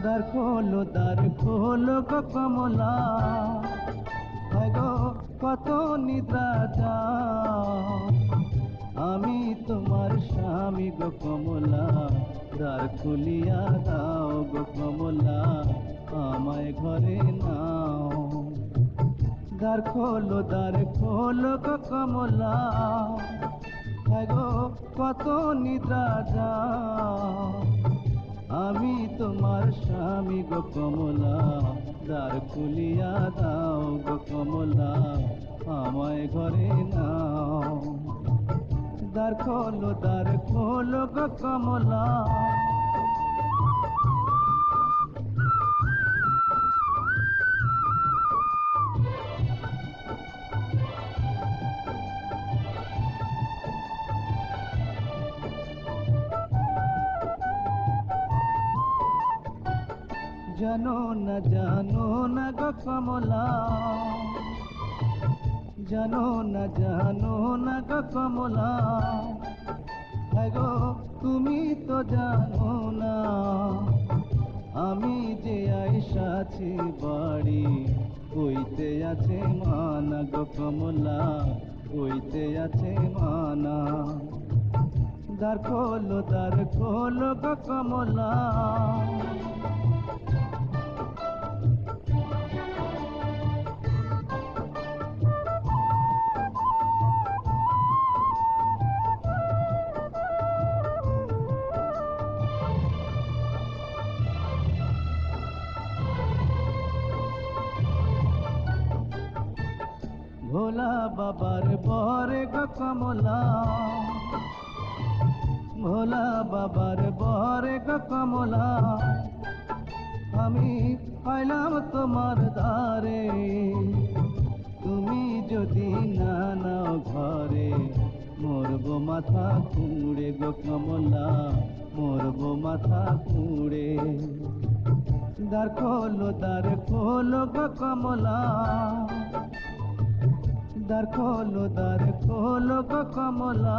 দ্বার খোলো গো কমলা, গো কত নিদ্রা যাও। আমি তোমার স্বামী গো কমলা, দ্বার খুলিয়া দাও গো কমলা, আমায় ঘরে নাও। দ্বার খোলো গো কমলা, গো কত নিদ্রা যাও। আমি তোমার স্বামী গো কমলা, দ্বার খুলিয়া দাও গো কমলা, আমায় ঘরে নাও। দ্বার খোলো গো কমলা। জানো না গো কমলা, জানো না গো কমলা, গো তুমি তো জানো না আমি যে আইসাছি বাড়ি, কইতে আছে মানা গো কমলা, কইতে আছে মানা। দ্বার খোলো গো কমলা। ভোলা বাবার বরে গো কমলা, ভোলা বাবার বরে গো কমলা, আমি পাইলাম তোমার দ্বারে। তুমি যদি না নাও ঘরে, মরবো মাথা কুঁড়ে গো কমলা, মরবো মাথা কুঁড়ে। দ্বার খোলো গো কমলা, দ্বার খোলো গো কমলা।